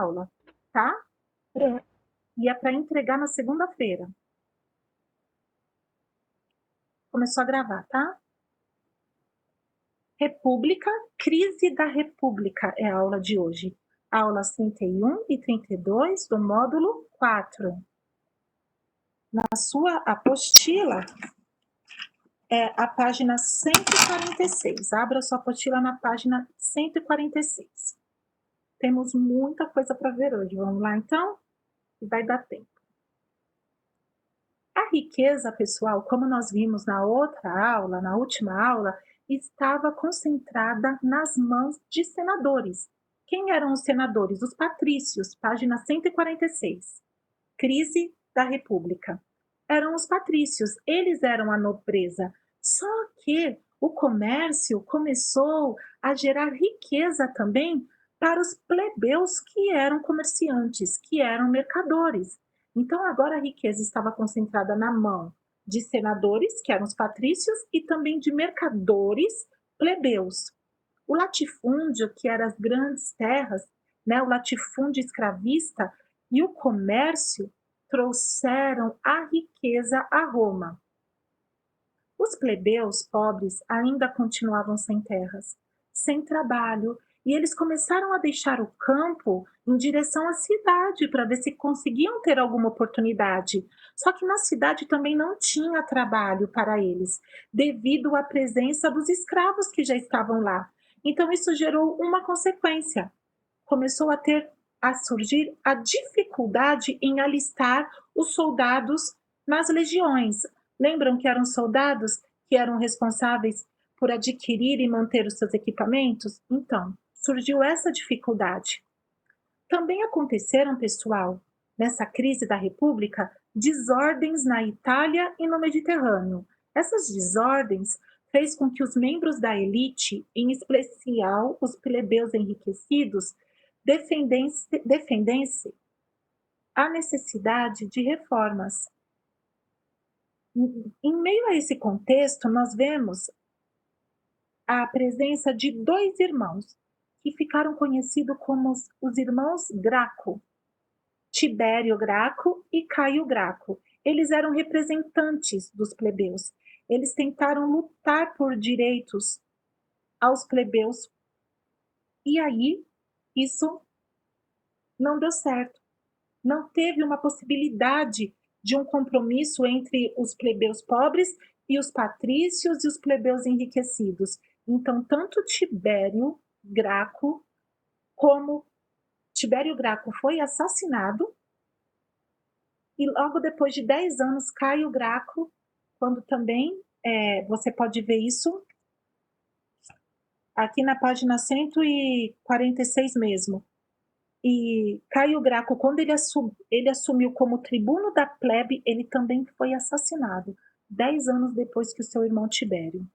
aula, tá? E é para entregar na segunda-feira. Começou a gravar, tá? República, crise da República é a aula de hoje. Aulas 31 e 32 do módulo 4. Na sua apostila, é a página 146. Abra sua apostila na página 146. Temos muita coisa para ver hoje. Vamos lá, então? E vai dar tempo. A riqueza, pessoal, como nós vimos na outra aula, na última aula, estava concentrada nas mãos de senadores. Quem eram os senadores? Os patrícios, página 146. Crise da República. Eram os patrícios, eles eram a nobreza. Só que o comércio começou a gerar riqueza também para os plebeus que eram comerciantes, que eram mercadores. Então agora a riqueza estava concentrada na mão de senadores, que eram os patrícios, e também de mercadores plebeus. O latifúndio, que eram as grandes terras, né, o latifúndio escravista e o comércio trouxeram a riqueza a Roma. Os plebeus pobres ainda continuavam sem terras, sem trabalho, e eles começaram a deixar o campo em direção à cidade para ver se conseguiam ter alguma oportunidade. Só que na cidade também não tinha trabalho para eles, devido à presença dos escravos que já estavam lá. Então isso gerou uma consequência. Começou a surgir a dificuldade em alistar os soldados nas legiões. Lembram que eram soldados que eram responsáveis por adquirir e manter os seus equipamentos? Então, surgiu essa dificuldade. Também aconteceram, pessoal, nessa crise da República, desordens na Itália e no Mediterrâneo. Essas desordens fez com que os membros da elite, em especial os plebeus enriquecidos, defendesse a necessidade de reformas. Em meio a esse contexto, nós vemos a presença de dois irmãos que ficaram conhecidos como os irmãos Graco, Tibério Graco e Caio Graco. Eles eram representantes dos plebeus. Eles tentaram lutar por direitos aos plebeus. E aí, isso não deu certo. Não teve uma possibilidade de um compromisso entre os plebeus pobres e os patrícios e os plebeus enriquecidos. Então, tanto Tibério Graco como Tibério Graco foi assassinado e logo depois de 10 anos, Caio Graco, quando também, você pode ver isso aqui na página 146 mesmo. E Caio Graco, quando ele assumiu como tribuno da plebe, ele também foi assassinado, 10 anos depois que o seu irmão Tibério.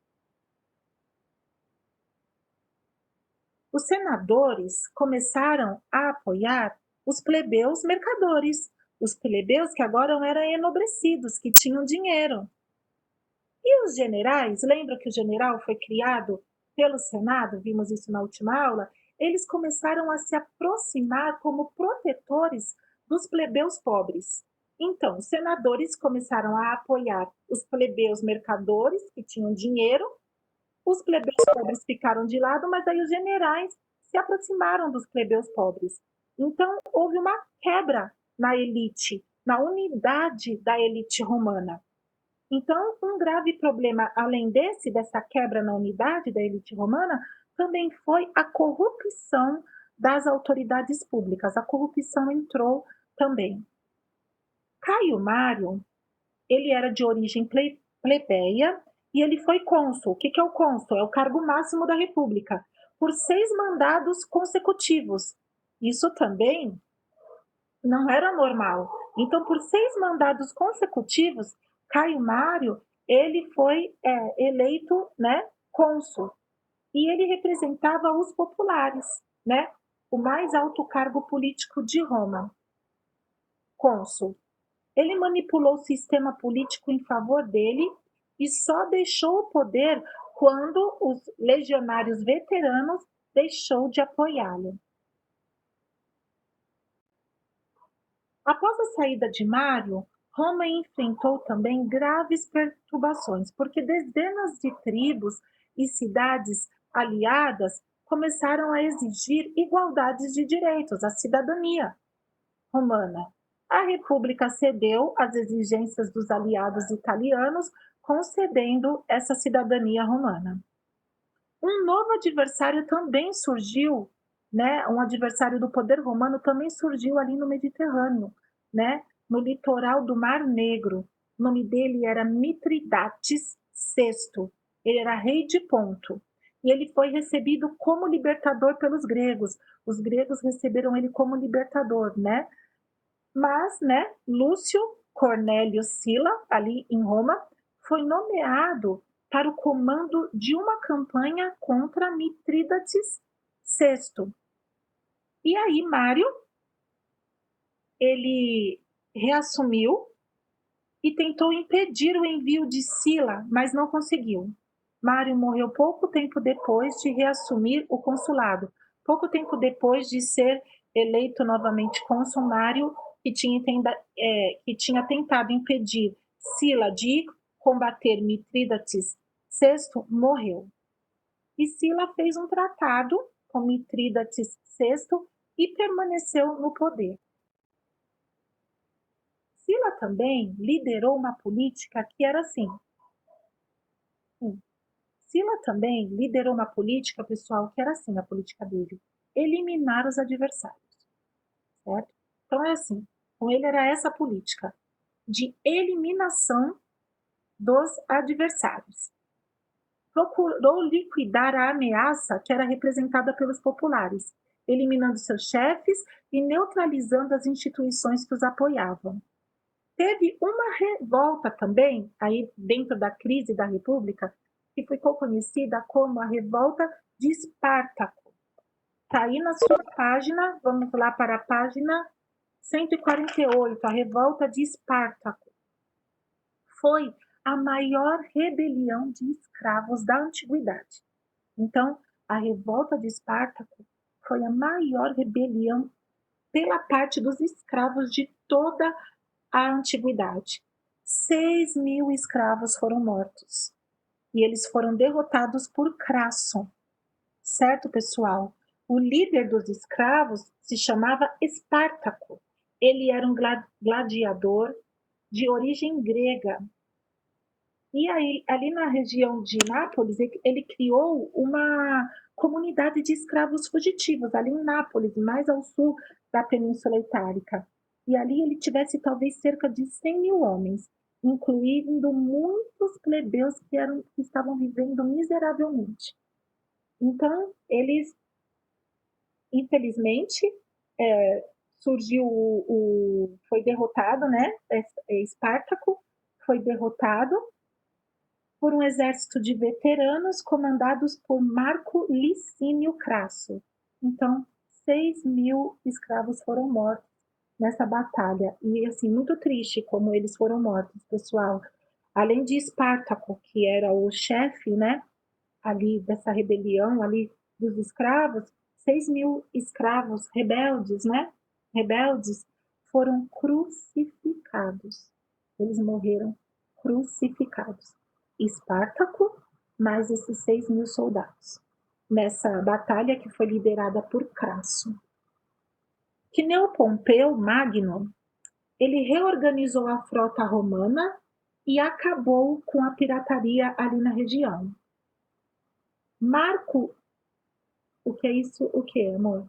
Os senadores começaram a apoiar os plebeus mercadores, os plebeus que agora eram enobrecidos, que tinham dinheiro. E os generais, lembra que o general foi criado pelo Senado, vimos isso na última aula, eles começaram a se aproximar como protetores dos plebeus pobres. Então, os senadores começaram a apoiar os plebeus mercadores, que tinham dinheiro, os plebeus pobres ficaram de lado, mas aí os generais se aproximaram dos plebeus pobres. Então, houve uma quebra na elite, na unidade da elite romana. Então, um grave problema, além dessa quebra na unidade da elite romana, também foi a corrupção das autoridades públicas. A corrupção entrou também. Caio Mário, ele era de origem plebeia e ele foi cônsul. O que é o cônsul? É o cargo máximo da República, por 6 mandados consecutivos. Isso também não era normal. Então, por 6 mandados consecutivos, Caio Mário, ele foi eleito, né, cônsul. E ele representava os populares, né, o mais alto cargo político de Roma. Cônsul. Ele manipulou o sistema político em favor dele e só deixou o poder quando os legionários veteranos deixou de apoiá-lo. Após a saída de Mário, Roma enfrentou também graves perturbações, porque dezenas de tribos e cidades aliadas começaram a exigir igualdade de direitos, a cidadania romana. A República cedeu às exigências dos aliados italianos, concedendo essa cidadania romana. Um novo adversário também surgiu, né? Um adversário do poder romano também surgiu ali no Mediterrâneo, né? No litoral do Mar Negro. O nome dele era Mitridates VI. Ele era rei de Ponto. E ele foi recebido como libertador pelos gregos. Os gregos receberam ele como libertador, né? Mas, né, Lúcio Cornélio Sila, ali em Roma, foi nomeado para o comando de uma campanha contra Mitrídates VI. E aí Mário, ele reassumiu e tentou impedir o envio de Sila, mas não conseguiu. Mário morreu pouco tempo depois de reassumir o consulado, pouco tempo depois de ser eleito novamente cônsul. Mário, que tinha tentado impedir Sila de combater Mitrídates VI, morreu. E Sila fez um tratado com Mitrídates VI e permaneceu no poder. Sila também liderou uma política que era assim. Sila também liderou uma política, pessoal, que era assim a política dele: eliminar os adversários, certo? Então é assim, com ele era essa política de eliminação dos adversários. Procurou liquidar a ameaça que era representada pelos populares, eliminando seus chefes e neutralizando as instituições que os apoiavam. Teve uma revolta também, aí dentro da crise da República, que ficou conhecida como a Revolta de Espartaco. Está aí na sua página, vamos lá para a página 148, a Revolta de Espartaco. Foi a maior rebelião de escravos da antiguidade. Então, a Revolta de Espartaco foi a maior rebelião pela parte dos escravos de toda a antiguidade. 6.000 escravos foram mortos e eles foram derrotados por Crasso, certo, pessoal? O líder dos escravos se chamava Espartaco. Ele era um gladiador de origem grega. E aí, ali na região de Nápoles, ele criou uma comunidade de escravos fugitivos, ali em Nápoles, mais ao sul da Península Itálica. E ali ele tivesse talvez cerca de 100.000 homens, incluindo muitos plebeus que estavam vivendo miseravelmente. Então, eles, infelizmente, foi derrotado, né? Espartaco foi derrotado por um exército de veteranos comandados por Marco Licínio Crasso. Então, 6.000 escravos foram mortos nessa batalha. E, assim, muito triste como eles foram mortos, pessoal. Além de Espartaco, que era o chefe, né, ali dessa rebelião ali dos escravos, 6.000 escravos rebeldes, né, rebeldes, foram crucificados. Eles morreram crucificados. Espartaco, mais esses 6.000 soldados, nessa batalha que foi liderada por Crasso. Cneo Pompeu Magno, ele reorganizou a frota romana e acabou com a pirataria ali na região. Marco, o que é isso? O que, amor?